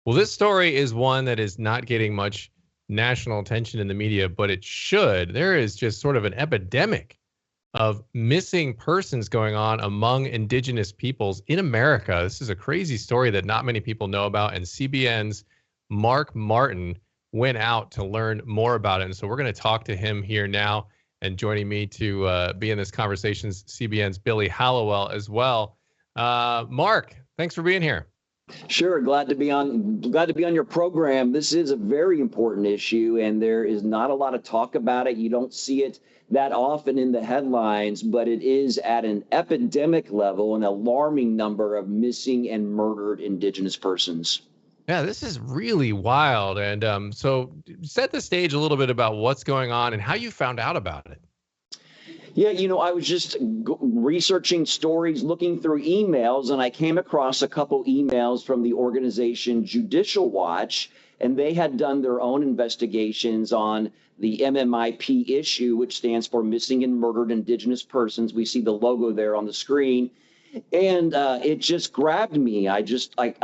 Well, this story is one that is not getting much national attention in the media, but it should. There is just sort of an epidemic of missing persons going on among indigenous peoples in America. This is a crazy story that not many people know about, and CBN's Mark Martin went out to learn more about it. And so we're going to talk to him here now. And joining me to be in this conversation is CBN's Billy Hallowell as well. Mark, thanks for being here. Sure, glad to be on your program. This is a very important issue, and there is not a lot of talk about it. You don't see it that often in the headlines, but it is at an epidemic level, an alarming number of missing and murdered Indigenous persons. Yeah, this is really wild. And so set the stage a little bit about what's going on and how you found out about it. Yeah, I was just researching stories, looking through emails, and I came across a couple emails from the organization Judicial Watch, and they had done their own investigations on the MMIP issue, which stands for Missing and Murdered Indigenous Persons. We see the logo there on the screen, and it just grabbed me. I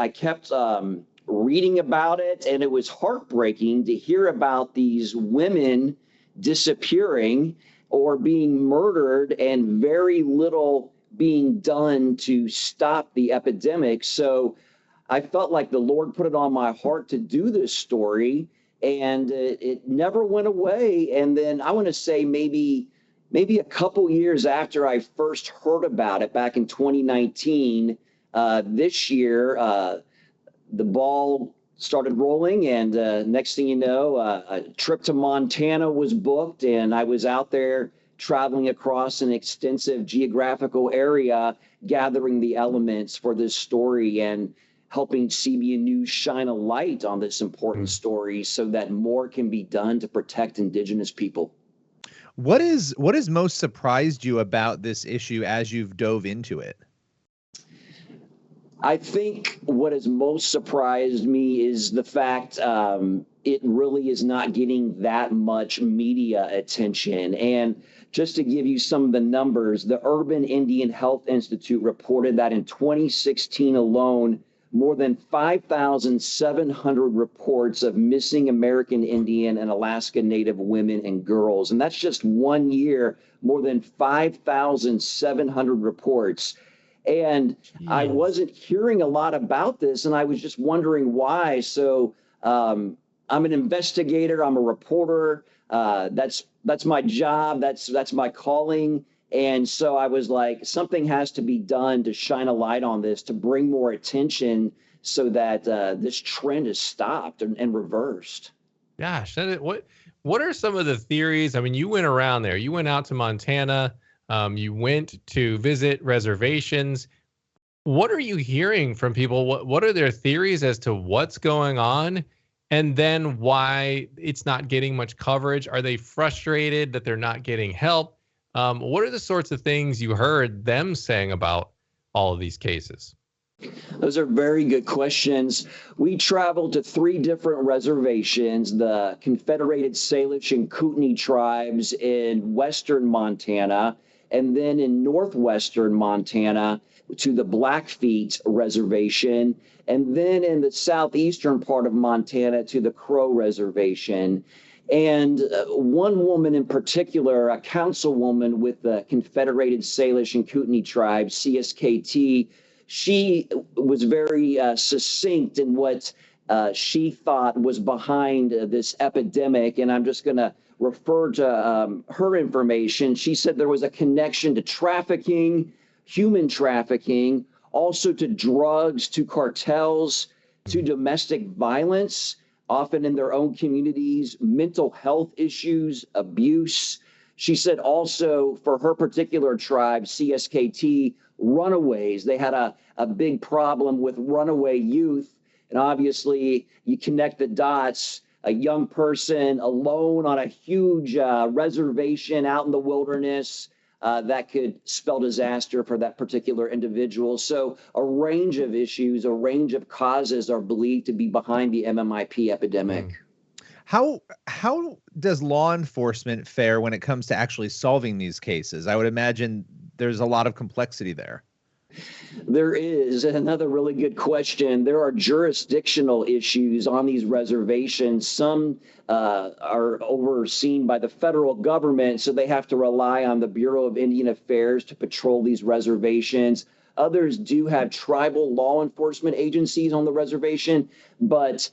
kept reading about it, and it was heartbreaking to hear about these women disappearing or being murdered and very little being done to stop the epidemic. So I felt like the Lord put it on my heart to do this story, and it never went away. And then I want to say maybe a couple years after I first heard about it back in 2019, this year, the ball started rolling, and next thing you know, a trip to Montana was booked, and I was out there traveling across an extensive geographical area, gathering the elements for this story and helping CBN News shine a light on this important story so that more can be done to protect Indigenous people. What has most surprised you about this issue as you've dove into it? I think what has most surprised me is the fact it really is not getting that much media attention. And just to give you some of the numbers, the Urban Indian Health Institute reported that in 2016 alone, more than 5,700 reports of missing American Indian and Alaska Native women and girls. And that's just 1 year, more than 5,700 reports. And I wasn't hearing a lot about this, and I was just wondering why. So I'm an investigator. I'm a reporter. That's my job. That's my calling. And so I was like, something has to be done to shine a light on this, to bring more attention so that this trend is stopped and reversed. Gosh, what are some of the theories? I mean, you went around there. You went out to Montana. You went to visit reservations. What are you hearing from people? What are their theories as to what's going on? And then why it's not getting much coverage? Are they frustrated that they're not getting help? What are the sorts of things you heard them saying about all of these cases? Those are very good questions. We traveled to 3 different reservations, the Confederated Salish and Kootenai tribes in western Montana, and then in northwestern Montana to the Blackfeet Reservation, and then in the southeastern part of Montana to the Crow Reservation. And one woman in particular, a councilwoman with the Confederated Salish and Kootenai tribes, CSKT, she was very succinct in what she thought was behind this epidemic. And I'm just going to refer to her information. She said there was a connection to trafficking, human trafficking, also to drugs, to cartels, to domestic violence, often in their own communities, mental health issues, abuse. She said also for her particular tribe, CSKT, runaways. They had a big problem with runaway youth. And obviously, you connect the dots, a young person alone on a huge reservation out in the wilderness, that could spell disaster for that particular individual. So a range of issues, a range of causes are believed to be behind the MMIP epidemic. How does law enforcement fare when it comes to actually solving these cases? I would imagine there's a lot of complexity there. There is another really good question. There are jurisdictional issues on these reservations. Some are overseen by the federal government, so they have to rely on the Bureau of Indian Affairs to patrol these reservations. Others do have tribal law enforcement agencies on the reservation, but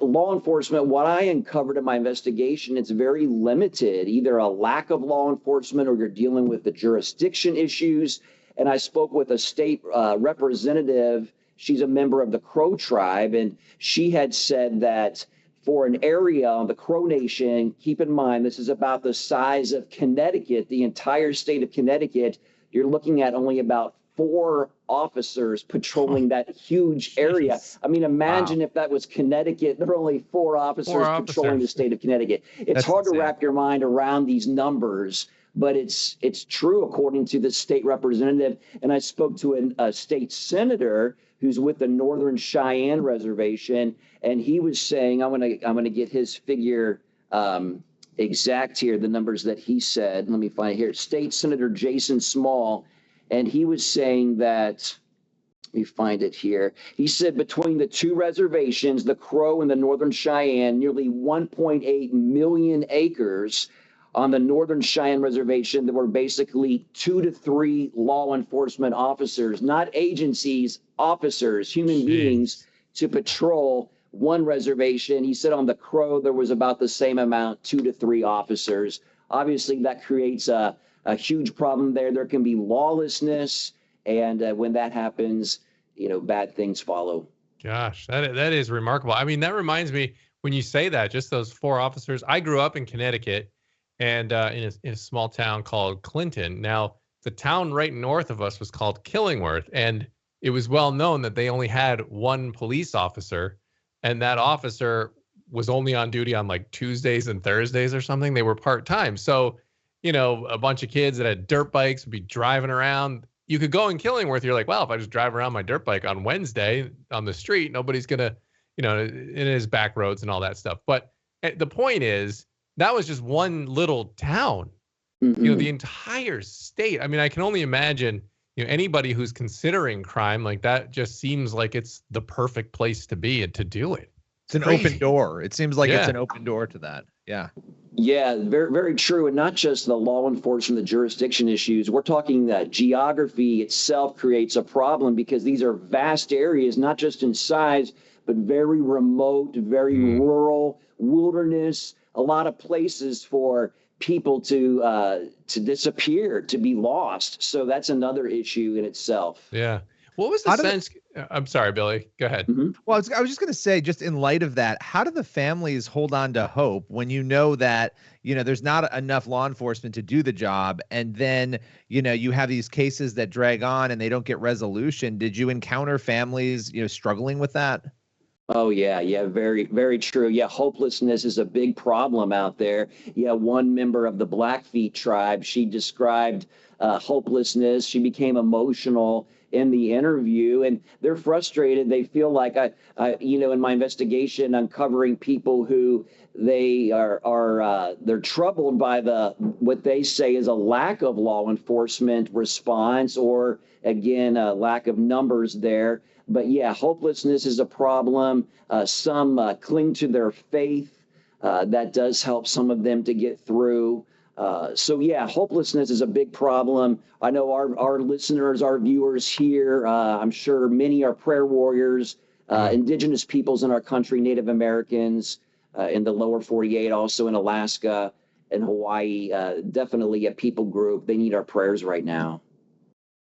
law enforcement, what I uncovered in my investigation, it's very limited, either a lack of law enforcement or you're dealing with the jurisdiction issues. And I spoke with a state representative. She's a member of the Crow tribe, and she had said that for an area on the Crow Nation, keep in mind, this is about the size of Connecticut, the entire state of Connecticut. You're looking at only about 4 officers patrolling that huge area. Jeez. I mean, imagine Wow. if that was Connecticut. There are only 4 officers patrolling the officers. state of Connecticut. It's That's hard to insane. wrap your mind around these numbers, but it's true according to the state representative. And I spoke to a state senator who's with the Northern Cheyenne Reservation, and he was saying, I'm gonna get his figure exact here, the numbers that he said. Let me find it here. State Senator Jason Small, and he was saying that, let me find it here. He said between the 2 reservations, the Crow and the Northern Cheyenne, nearly 1.8 million acres on the Northern Cheyenne Reservation, there were basically 2 to 3 law enforcement officers, not agencies, officers, human beings, to patrol one reservation. He said on the Crow, there was about the same amount, 2 to 3 officers. Obviously, that creates a huge problem there. There can be lawlessness, and when that happens, bad things follow. Gosh, that is remarkable. I mean, that reminds me when you say that, just those 4 officers. I grew up in Connecticut, and in a small town called Clinton. Now, the town right north of us was called Killingworth, and it was well known that they only had 1 police officer, and that officer was only on duty on like Tuesdays and Thursdays or something. They were part-time. So, a bunch of kids that had dirt bikes would be driving around. You could go in Killingworth. You're like, well, if I just drive around my dirt bike on Wednesday on the street, nobody's going to, it is back roads and all that stuff. But the point is, that was just one little town. Mhm. The entire state. I mean, I can only imagine, anybody who's considering crime, like that just seems like it's the perfect place to be and to do it. It's an Crazy. open door. It seems like it's Yeah. an open door to that. Yeah. Yeah, very, very true. And not just the law enforcement, the jurisdiction issues. We're talking that geography itself creates a problem because these are vast areas, not just in size, but very remote, very rural, wilderness, a lot of places for people to disappear, to be lost. So that's another issue in itself. Yeah. What was the How did it- sense? I'm sorry, Billy. Go ahead. Mhm. Well, I was just going to say, just in light of that, how do the families hold on to hope when you know that, there's not enough law enforcement to do the job, and then, you have these cases that drag on and they don't get resolution? Did you encounter families, struggling with that? Oh, yeah. Very, very true. Yeah. Hopelessness is a big problem out there. Yeah. One member of the Blackfeet tribe, she described hopelessness. She became emotional in the interview, and they're frustrated. They feel like in my investigation, uncovering people who they're troubled by what they say is a lack of law enforcement response, or again, a lack of numbers there. But yeah, hopelessness is a problem. Some cling to their faith. That does help some of them to get through. So yeah, hopelessness is a big problem. I know our listeners, our viewers here, I'm sure many are prayer warriors, indigenous peoples in our country, Native Americans in the lower 48, also in Alaska and Hawaii, definitely a people group. They need our prayers right now.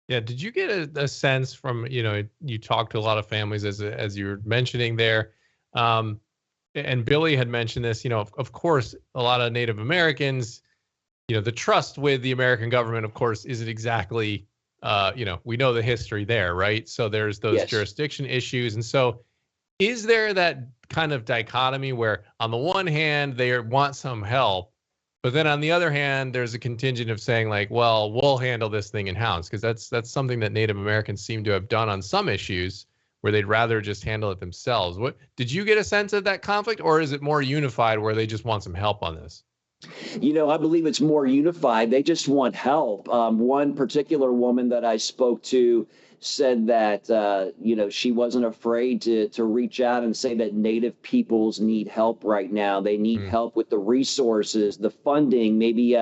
Yeah. Did you get a sense from, you talked to a lot of families as you were mentioning there, and Billy had mentioned this, of course, a lot of Native Americans, the trust with the American government, of course, isn't exactly, we know the history there, right? So there's those Yes. jurisdiction issues. And so is there that kind of dichotomy where on the one hand, they want some help, but then on the other hand, there's a contingent of saying like, well, we'll handle this thing in-house, because that's something that Native Americans seem to have done on some issues where they'd rather just handle it themselves. What did you get a sense of that conflict, or is it more unified where they just want some help on this? I believe it's more unified. They just want help. One particular woman that I spoke to, said that she wasn't afraid to reach out and say that Native peoples need help right now. They need help with the resources, the funding, maybe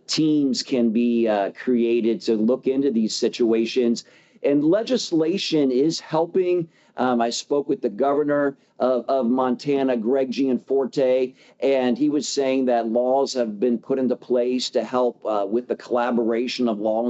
teams can be created to look into these situations. And legislation is helping. I spoke with the governor of Montana, Greg Gianforte, and he was saying that laws have been put into place to help with the collaboration of law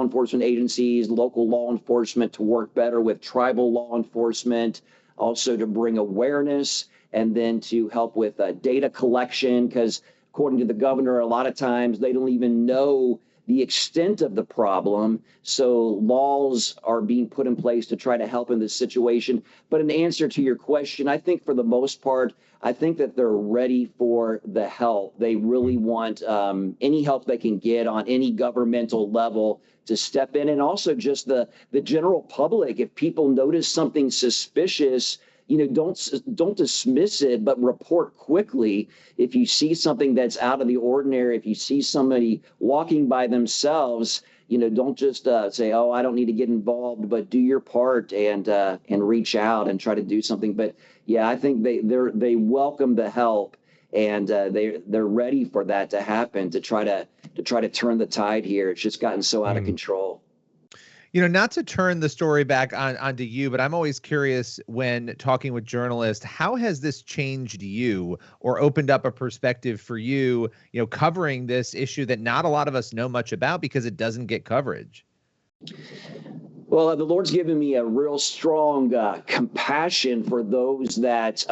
enforcement agencies, local law enforcement to work better with tribal law enforcement, also to bring awareness, and then to help with data collection, because according to the governor, a lot of times they don't even know the extent of the problem. So laws are being put in place to try to help in this situation. But in answer to your question, I think for the most part, I think that they're ready for the help. They really want any help they can get on any governmental level to step in. And also just the general public, if people notice something suspicious, don't dismiss it, but report quickly. If you see something that's out of the ordinary, if you see somebody walking by themselves, don't just say, "Oh, I don't need to get involved," but do your part and reach out and try to do something. But yeah, I think they welcome the help, and they're ready for that to happen to try to turn the tide here. It's just gotten so out of control. Not to turn the story back onto you, but I'm always curious when talking with journalists, how has this changed you or opened up a perspective for you, covering this issue that not a lot of us know much about because it doesn't get coverage? Well, the Lord's given me a real strong compassion for those that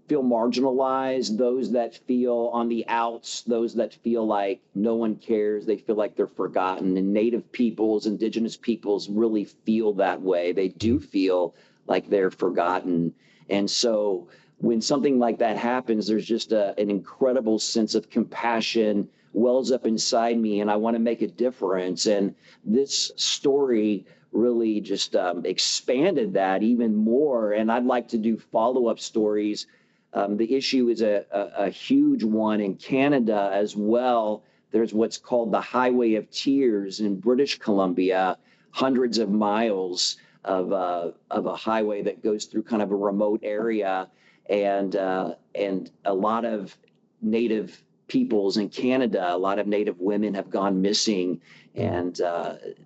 feel marginalized, those that feel on the outs, those that feel like no one cares, they feel like they're forgotten. And Native peoples, Indigenous peoples really feel that way. They do feel like they're forgotten. And so when something like that happens, there's just an incredible sense of compassion wells up inside me, and I want to make a difference. And this story really just expanded that even more. And I'd like to do follow-up stories. The issue is a huge one in Canada as well. There's what's called the Highway of Tears in British Columbia, hundreds of miles of a highway that goes through kind of a remote area, and a lot of Native peoples in Canada, a lot of Native women have gone missing, and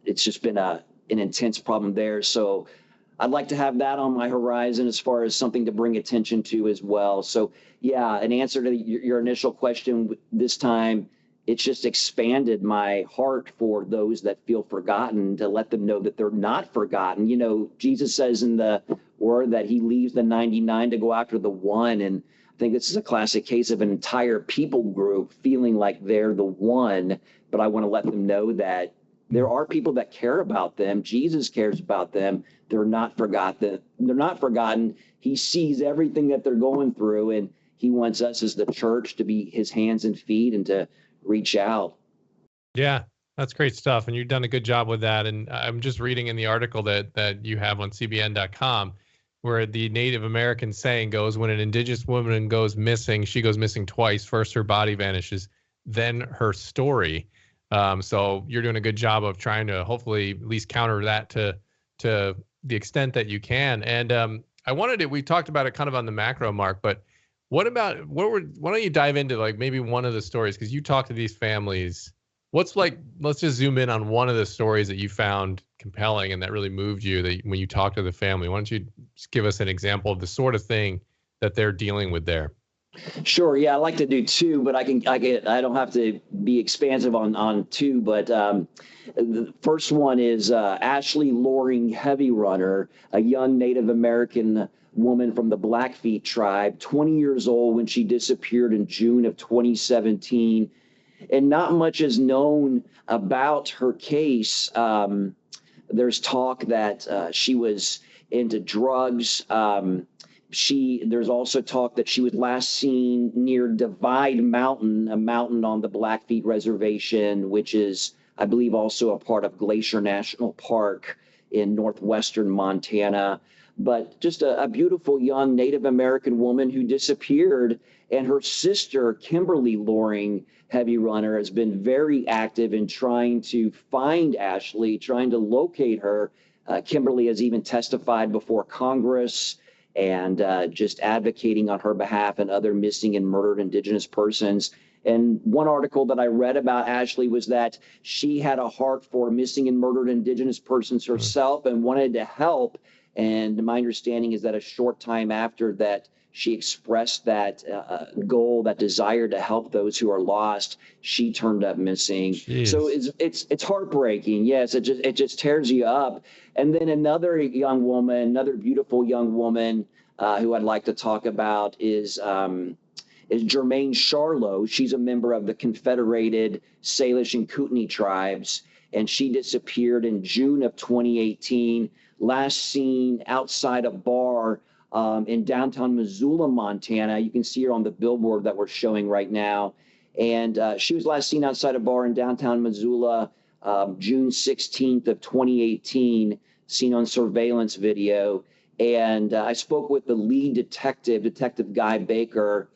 it's just been an intense problem there. So I'd like to have that on my horizon as far as something to bring attention to as well. So yeah, an answer to your initial question this time, it's just expanded my heart for those that feel forgotten, to let them know that they're not forgotten. Jesus says in the word that he leaves the 99 to go after the one. And I think this is a classic case of an entire people group feeling like they're the one, but I want to let them know that there are people that care about them. Jesus cares about them. They're not forgotten. They're not forgotten. He sees everything that they're going through, and he wants us as the church to be his hands and feet and to reach out. Yeah, that's great stuff. And you've done a good job with that. And I'm just reading in the article that you have on CBN.com, where the Native American saying goes, when an Indigenous woman goes missing, she goes missing twice. First, her body vanishes, then her story. So you're doing a good job of trying to hopefully at least counter that to the extent that you can. And we talked about it kind of on the macro, Mark, but why don't you dive into like maybe one of the stories? Because you talk to these families. Let's just zoom in on one of the stories that you found compelling and that really moved you when you talked to the family. Why don't you just give us an example of the sort of thing that they're dealing with there? Sure. Yeah, I like to do two, but I don't have to be expansive on two. But the first one is Ashley Loring Heavy Runner, a young Native American woman from the Blackfeet tribe, 20 years old when she disappeared in June of 2017. And not much is known about her case. There's talk that she was into drugs. There's also talk that she was last seen near Divide Mountain, a mountain on the Blackfeet Reservation, which is, I believe, also a part of Glacier National Park in northwestern Montana. But just a beautiful young Native American woman who disappeared. And her sister, Kimberly Loring Heavy Runner, has been very active in trying to find Ashley, trying to locate her. Kimberly has even testified before Congress and just advocating on her behalf and other missing and murdered Indigenous persons. And one article that I read about Ashley was that she had a heart for missing and murdered Indigenous persons herself and wanted to help. And my understanding is that a short time after that, she expressed that goal, that desire to help those who are lost, she turned up missing. Jeez. So it's heartbreaking. Yes, it just tears you up. And then another young woman, another beautiful young woman who I'd like to talk about is Jermaine Charlo. She's a member of the Confederated Salish and Kootenai tribes, and she disappeared in June of 2018. Last seen outside a bar in downtown Missoula, Montana. You can see her on the billboard that we're showing right now. And she was last seen outside a bar in downtown Missoula, June 16th of 2018, seen on surveillance video. And I spoke with the lead detective, Detective Guy Baker,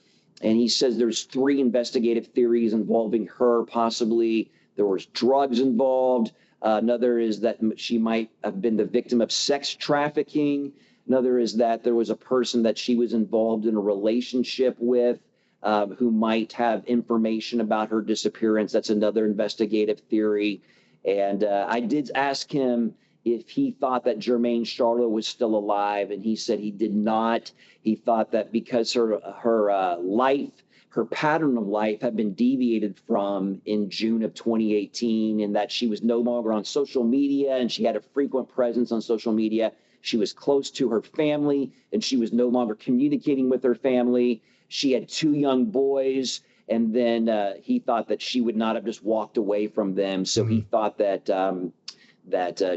and he says there's 3 investigative theories involving her. Possibly there was drugs involved. Another is that she might have been the victim of sex trafficking. Another is that there was a person that she was involved in a relationship with who might have information about her disappearance. That's another investigative theory. And I did ask him if he thought that Jermaine Charlo was still alive, and he said he did not. He thought that because her life, her pattern of life had been deviated from in June of 2018, and that she was no longer on social media and she had a frequent presence on social media. She was close to her family and she was no longer communicating with her family. She had 2 young boys, and then he thought that she would not have just walked away from them. So he thought that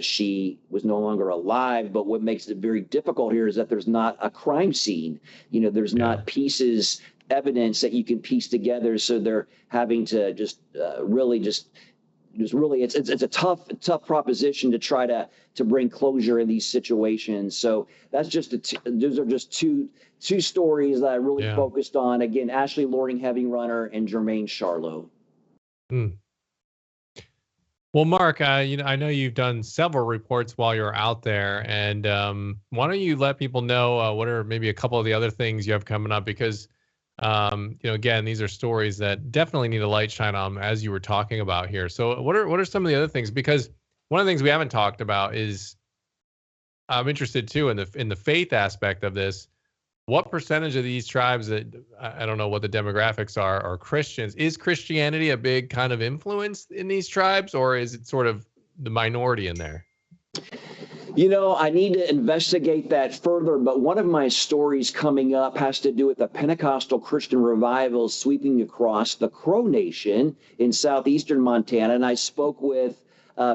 she was no longer alive. But what makes it very difficult here is that there's not a crime scene. You know, there's not pieces, evidence that you can piece together. So they're having to just really it's a tough proposition to try to bring closure in these situations. So that's just those are just two stories that I really focused on. Again, Ashley Loring, Heavy Runner, and Jermaine Charlo. Well, Mark, I know you've done several reports while you're out there, and why don't you let people know what are maybe a couple of the other things you have coming up? Because again, these are stories that definitely need a light shine on, as you were talking about here. So what are some of the other things? Because one of the things we haven't talked about is, I'm interested too in the faith aspect of this. What percentage of these tribes that I don't know what the demographics are Christians? Is Christianity a big kind of influence in these tribes, or is it sort of the minority in there? You know, I need to investigate that further, but one of my stories coming up has to do with a Pentecostal Christian revival sweeping across the Crow Nation in southeastern Montana. And I spoke with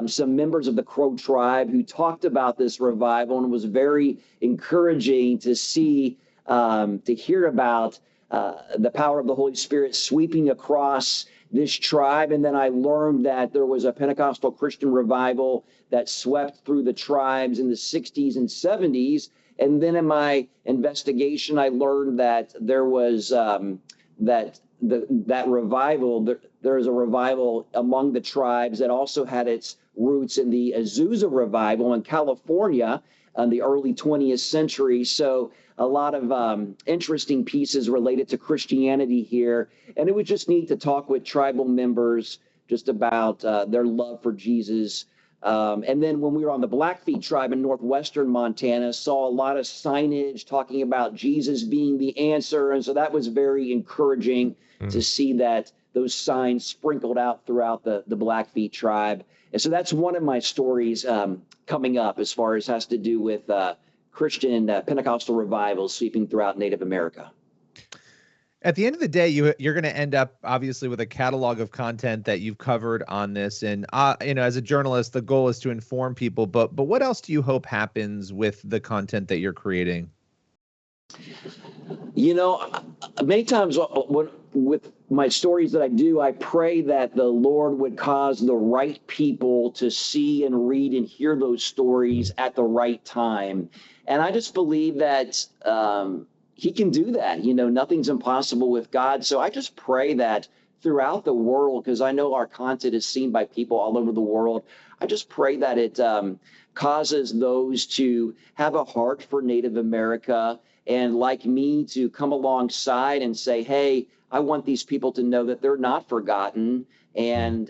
some members of the Crow tribe who talked about this revival, and it was very encouraging to see, to hear about the power of the Holy Spirit sweeping across this tribe. And then I learned that there was a Pentecostal Christian revival that swept through the tribes in the 60s and 70s. And then in my investigation, I learned that there was that revival, there is a revival among the tribes that also had its roots in the Azusa revival in California in the early 20th century. So a lot of interesting pieces related to Christianity here. And it was just neat to talk with tribal members just about their love for Jesus. And then when we were on the Blackfeet tribe in northwestern Montana, saw a lot of signage talking about Jesus being the answer. And so that was very encouraging to see that those signs sprinkled out throughout the Blackfeet tribe. And so that's one of my stories coming up as far as has to do with Christian Pentecostal revivals sweeping throughout Native America. At the end of the day, you're going to end up obviously with a catalog of content that you've covered on this. And as a journalist, the goal is to inform people. But what else do you hope happens with the content that you're creating? You know, many times with my stories that I do, I pray that the Lord would cause the right people to see and read and hear those stories at the right time. And I just believe that he can do that. You know, nothing's impossible with God. So I just pray that throughout the world, because I know our content is seen by people all over the world, I just pray that it causes those to have a heart for Native America and, like me, to come alongside and say, hey, I want these people to know that they're not forgotten, and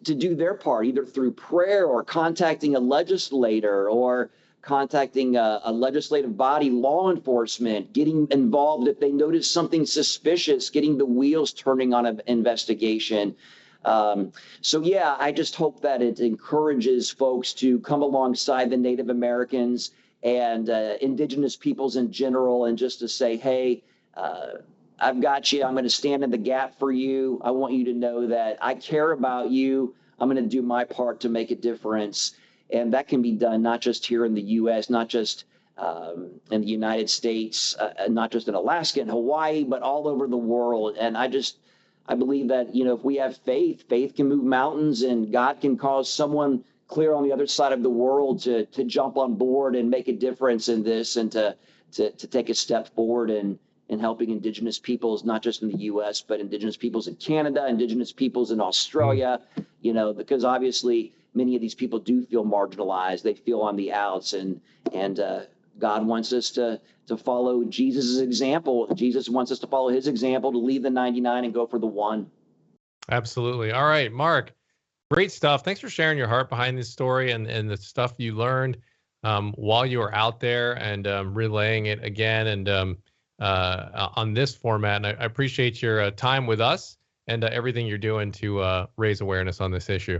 to do their part, either through prayer or contacting a legislator or contacting a legislative body, law enforcement, getting involved if they notice something suspicious, getting the wheels turning on an investigation. So yeah, I just hope that it encourages folks to come alongside the Native Americans and indigenous peoples in general, and just to say, hey, I've got you. I'm going to stand in the gap for you. I want you to know that I care about you. I'm going to do my part to make a difference. And that can be done not just here in the U.S., not just in the United States, not just in Alaska and Hawaii, but all over the world. And I believe that, if we have faith, faith can move mountains, and God can cause someone clear on the other side of the world to jump on board and make a difference in this, and to take a step forward in helping indigenous peoples, not just in the U.S., but indigenous peoples in Canada, indigenous peoples in Australia, because obviously many of these people do feel marginalized. They feel on the outs, and God wants us to follow Jesus' example. Jesus wants us to follow his example, to leave the 99 and go for the one. Absolutely. All right, Mark, great stuff. Thanks for sharing your heart behind this story and the stuff you learned while you were out there, and relaying it again, and on this format. And I appreciate your time with us and everything you're doing to raise awareness on this issue.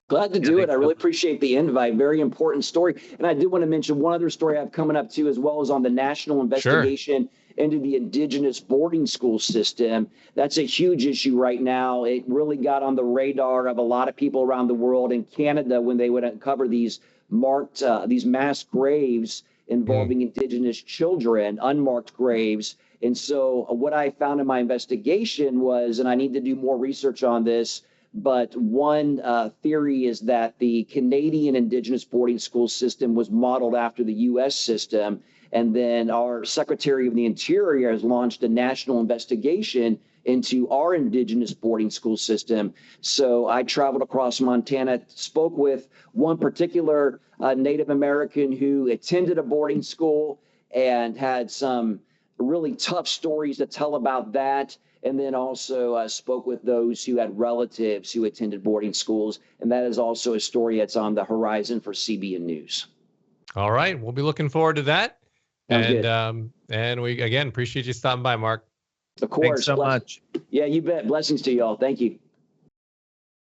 Glad to do it. I really appreciate the invite. Very important story. And I do want to mention one other story I have coming up too, as well as on the national investigation into the indigenous boarding school system. That's a huge issue right now. It really got on the radar of a lot of people around the world. In Canada, when they would uncover these mass graves involving indigenous children, unmarked graves. And so what I found in my investigation was, and I need to do more research on this, but one theory is that the Canadian indigenous boarding school system was modeled after the U.S. system. And then our Secretary of the Interior has launched a national investigation into our indigenous boarding school system. So I traveled across Montana, spoke with one particular Native American who attended a boarding school and had some really tough stories to tell about that. And then also spoke with those who had relatives who attended boarding schools. And that is also a story that's on the horizon for CBN News. All right. We'll be looking forward to that. And we, again, appreciate you stopping by, Mark. Of course. Thanks so much. Yeah, you bet. Blessings to you all. Thank you.